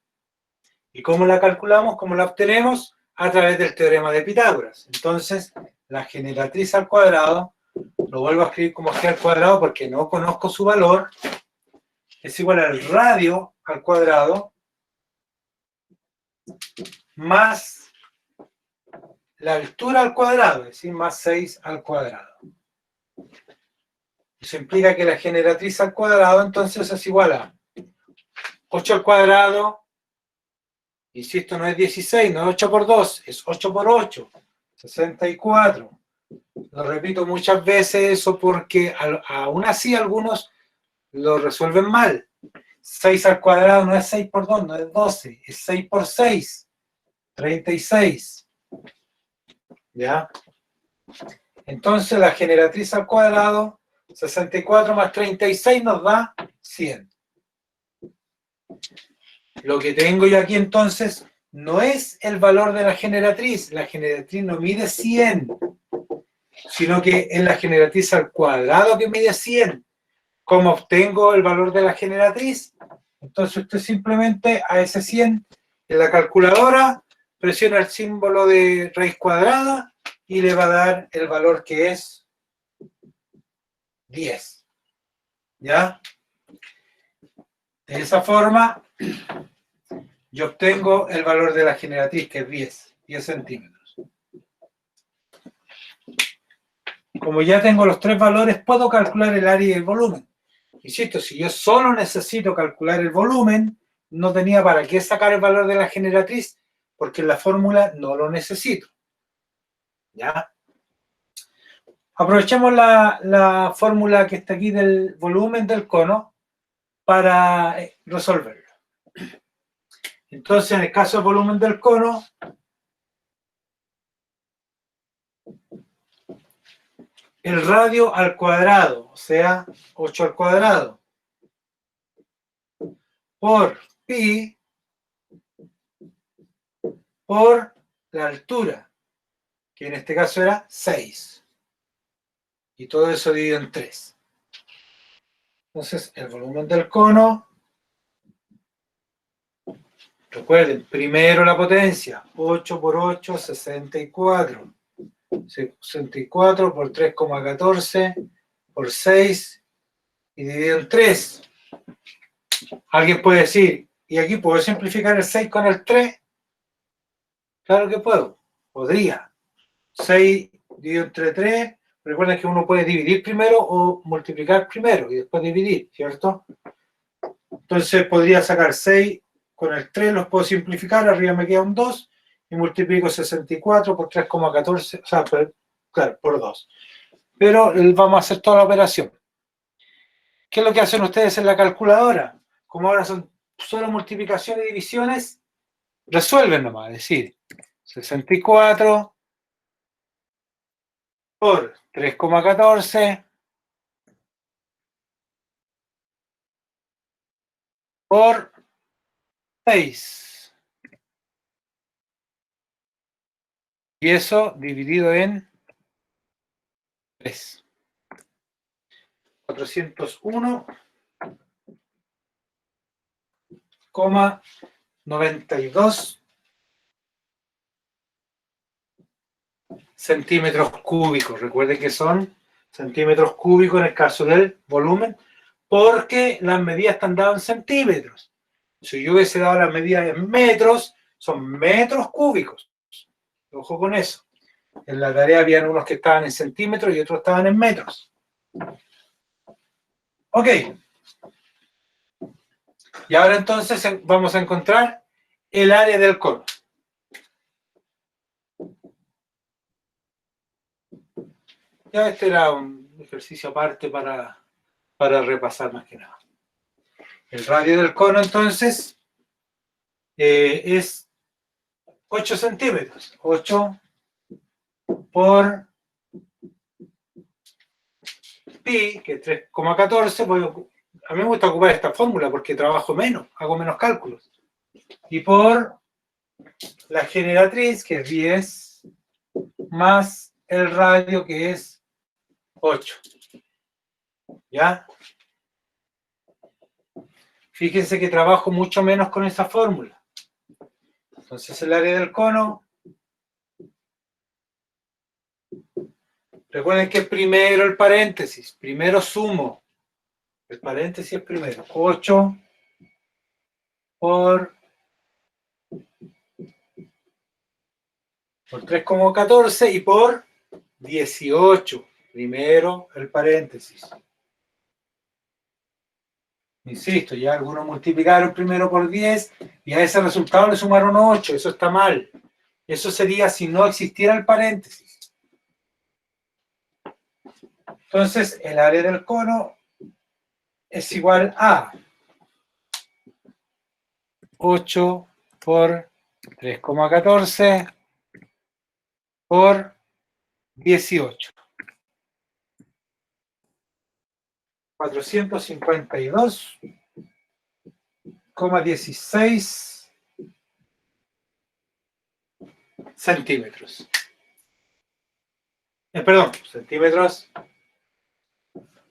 ¿Y cómo la calculamos? ¿Cómo la obtenemos? A través del teorema de Pitágoras. Entonces, la generatriz al cuadrado, lo vuelvo a escribir como g al cuadrado porque no conozco su valor, es igual al radio al cuadrado más la altura al cuadrado, es decir, más 6 al cuadrado. Eso implica que la generatriz al cuadrado entonces es igual a 8 al cuadrado, y si esto no es 16, no es 8 por 2, es 8 por 8, 64. Lo repito muchas veces eso porque aún así algunos lo resuelven mal. 6 al cuadrado no es 6 por 2, no es 12, es 6 por 6, 36. ¿Ya? Entonces la generatriz al cuadrado, 64 más 36 nos da 100. Lo que tengo yo aquí entonces no es el valor de la generatriz no mide 100, sino que es la generatriz al cuadrado que mide 100. ¿Cómo obtengo el valor de la generatriz? Entonces usted simplemente a ese 100 en la calculadora presiona el símbolo de raíz cuadrada y le va a dar el valor que es 10. ¿Ya? De esa forma, yo obtengo el valor de la generatriz, que es 10 centímetros. Como ya tengo los tres valores, puedo calcular el área y el volumen. Insisto, si yo solo necesito calcular el volumen, no tenía para qué sacar el valor de la generatriz, porque en la fórmula no lo necesito. ¿Ya? Aprovechemos la fórmula que está aquí del volumen del cono para resolverlo. Entonces, en el caso del volumen del cono, el radio al cuadrado, o sea, 8 al cuadrado, por pi, por la altura, que en este caso era 6. Y todo eso dividido en 3. Entonces, el volumen del cono, recuerden, primero la potencia, 8 por 8, 64. 64 por 3,14 por 6 y dividido en 3. Alguien puede decir, ¿y aquí puedo simplificar el 6 con el 3? Claro que puedo, podría. 6 dividido entre 3, recuerden que uno puede dividir primero o multiplicar primero y después dividir, ¿cierto? Entonces podría sacar 6 con el 3, los puedo simplificar, arriba me queda un 2 y multiplico 64 por 3,14, o sea, claro, por 2. Pero vamos a hacer toda la operación. ¿Qué es lo que hacen ustedes en la calculadora? Como ahora son solo multiplicaciones y divisiones, resuelven nomás, es decir, 64 por 3,14 por 6. Y eso dividido en 3. 401,92 centímetros cúbicos. Recuerden que son centímetros cúbicos en el caso del volumen, porque las medidas están dadas en centímetros. Si yo hubiese dado las medidas en metros, son metros cúbicos. Ojo con eso. En la tarea habían unos que estaban en centímetros y otros estaban en metros. Ok. Y ahora entonces vamos a encontrar el área del cono. Ya este era un ejercicio aparte para repasar más que nada. El radio del cono entonces es 8 centímetros. 8 por pi, que es 3,14. A mí me gusta ocupar esta fórmula porque trabajo menos, hago menos cálculos. Y por la generatriz, que es 10, más el radio, que es 8. ¿Ya? Fíjense que trabajo mucho menos con esa fórmula. Entonces el área del cono, recuerden que es primero el paréntesis, primero sumo. El paréntesis es primero. 8 por 3,14 y por 18. Primero el paréntesis. Insisto, ya algunos multiplicaron primero por 10 y a ese resultado le sumaron 8. Eso está mal. Eso sería si no existiera el paréntesis. Entonces, el área del cono es igual a 8 por 3,14 por 18. 452,16 centímetros. Perdón, centímetros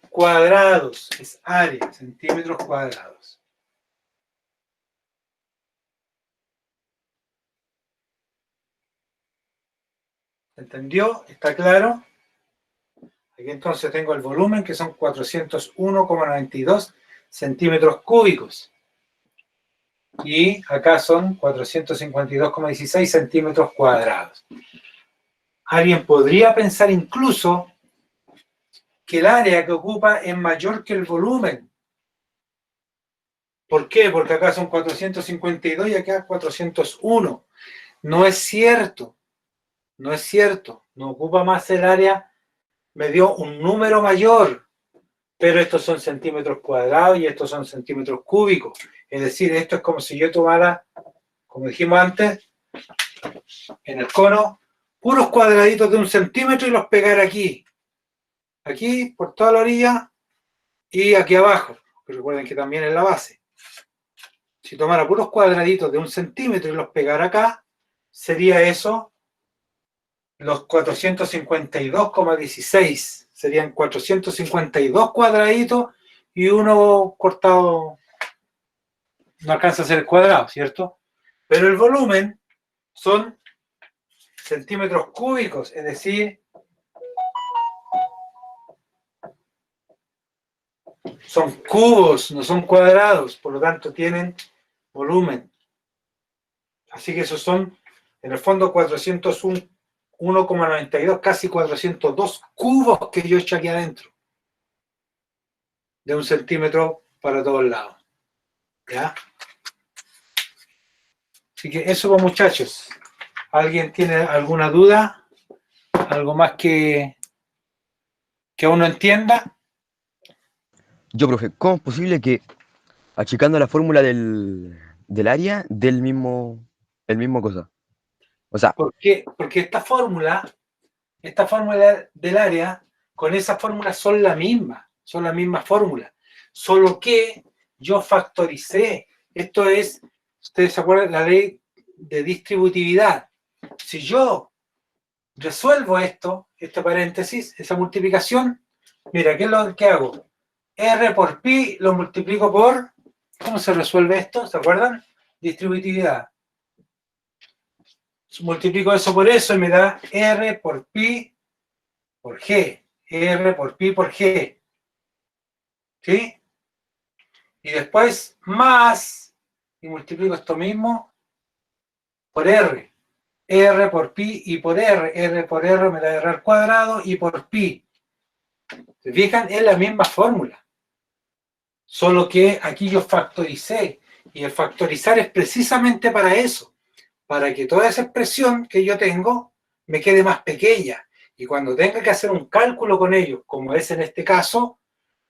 cuadrados. Es área, centímetros cuadrados. ¿Entendió? ¿Está claro? Aquí entonces tengo el volumen, que son 401,92 centímetros cúbicos. y acá son 452,16 centímetros cuadrados. Alguien podría pensar incluso que el área que ocupa es mayor que el volumen. ¿Por qué? Porque acá son 452 y acá 401. No es cierto. No es cierto. No ocupa más el área. Me dio un número mayor. Pero estos son centímetros cuadrados y estos son centímetros cúbicos. Es decir, esto es como si yo tomara, como dijimos antes, en el cono, puros cuadraditos de 1 centímetro y los pegara aquí. Aquí, por toda la orilla y aquí abajo. Recuerden que también es la base. Si tomara puros cuadraditos de 1 centímetro y los pegara acá, sería eso los 452,16. Serían 452 cuadraditos y uno cortado no alcanza a ser el cuadrado, ¿cierto? Pero el volumen son centímetros cúbicos, es decir, son cubos, no son cuadrados, por lo tanto tienen volumen. Así que esos son, en el fondo, 401,92, casi 402 cubos que yo eché aquí adentro. De 1 centímetro para todos lados. ¿Ya? Así que eso, pues, muchachos. ¿Alguien tiene alguna duda? ¿Algo más que aún no entienda? Yo, profe, ¿cómo es posible que achicando la fórmula del área el mismo cosa? O sea, ¿Por qué? Porque esta fórmula del área, con esa fórmula son la misma fórmula. Solo que yo factoricé. Esto es, ustedes se acuerdan, la ley de distributividad. Si yo resuelvo este paréntesis, esa multiplicación, mira, ¿qué es lo que hago? R por pi lo multiplico por, ¿cómo se resuelve esto? ¿Se acuerdan? Distributividad. Multiplico eso por eso y me da R por pi por G. R por pi por G. ¿Sí? Y después más, y multiplico esto mismo por R. R por pi y por R. R por R me da R al cuadrado y por pi. ¿Se fijan? Es la misma fórmula. Solo que aquí yo factoricé. Y el factorizar es precisamente para eso. Para que toda esa expresión que yo tengo me quede más pequeña. Y cuando tenga que hacer un cálculo con ellos, como es en este caso,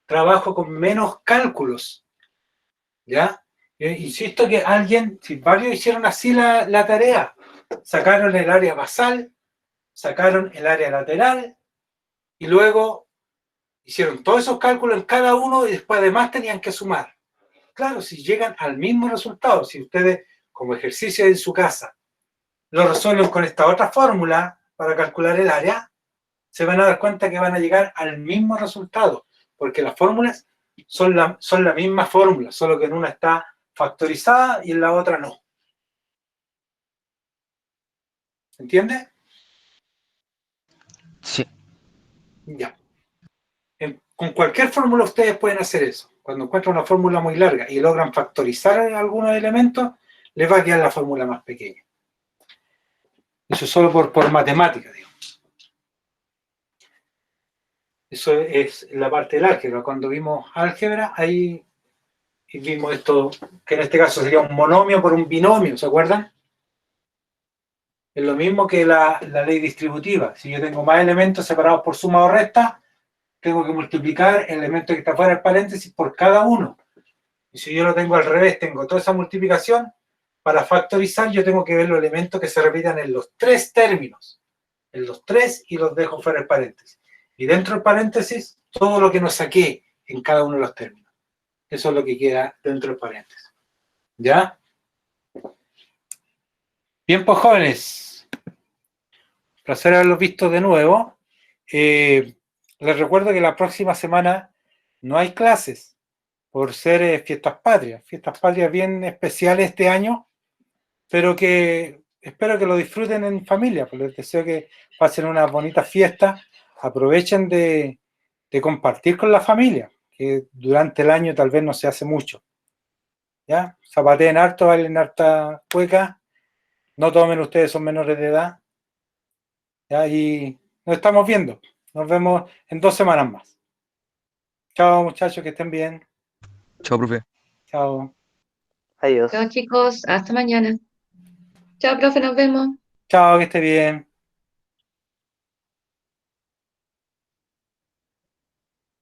trabajo con menos cálculos. ¿Ya? Yo insisto que si varios hicieron así la tarea, sacaron el área basal, sacaron el área lateral, y luego hicieron todos esos cálculos en cada uno y después además tenían que sumar. Claro, si llegan al mismo resultado, si ustedes como ejercicio en su casa lo resuelven con esta otra fórmula para calcular el área, se van a dar cuenta que van a llegar al mismo resultado, porque las fórmulas son la misma fórmula, solo que en una está factorizada y en la otra no. ¿Entiende? sí. Ya. Con cualquier fórmula ustedes pueden hacer eso. Cuando encuentran una fórmula muy larga y logran factorizar algunos elementos, les va a quedar la fórmula más pequeña. Eso es solo por matemática, digo. Eso es la parte del álgebra. Cuando vimos álgebra, ahí vimos esto, que en este caso sería un monomio por un binomio, ¿se acuerdan? Es lo mismo que la ley distributiva. Si yo tengo más elementos separados por suma o resta, tengo que multiplicar el elemento que está fuera del paréntesis por cada uno. Y si yo lo tengo al revés, tengo toda esa multiplicación, para factorizar yo tengo que ver los elementos que se repitan en los tres términos. En los tres y los dejo fuera del paréntesis. Y dentro del paréntesis, todo lo que no saqué en cada uno de los términos. Eso es lo que queda dentro del paréntesis. ¿Ya? Bien, pues jóvenes. Placer haberlos visto de nuevo. Les recuerdo que la próxima semana no hay clases por ser fiestas patrias bien especiales este año, pero que espero que lo disfruten en familia, pues les deseo que pasen unas bonitas fiestas, aprovechen de compartir con la familia, que durante el año tal vez no se hace mucho. ¿Ya? Zapateen harto, bailen harta cueca. No tomen, ustedes son menores de edad. ¿Ya? Y nos estamos viendo. Nos vemos en 2 semanas más. Chao, muchachos, que estén bien. Chao, profe. Chao. Adiós. Chao chicos, hasta mañana. Chao, profe, nos vemos. Chao, que esté bien.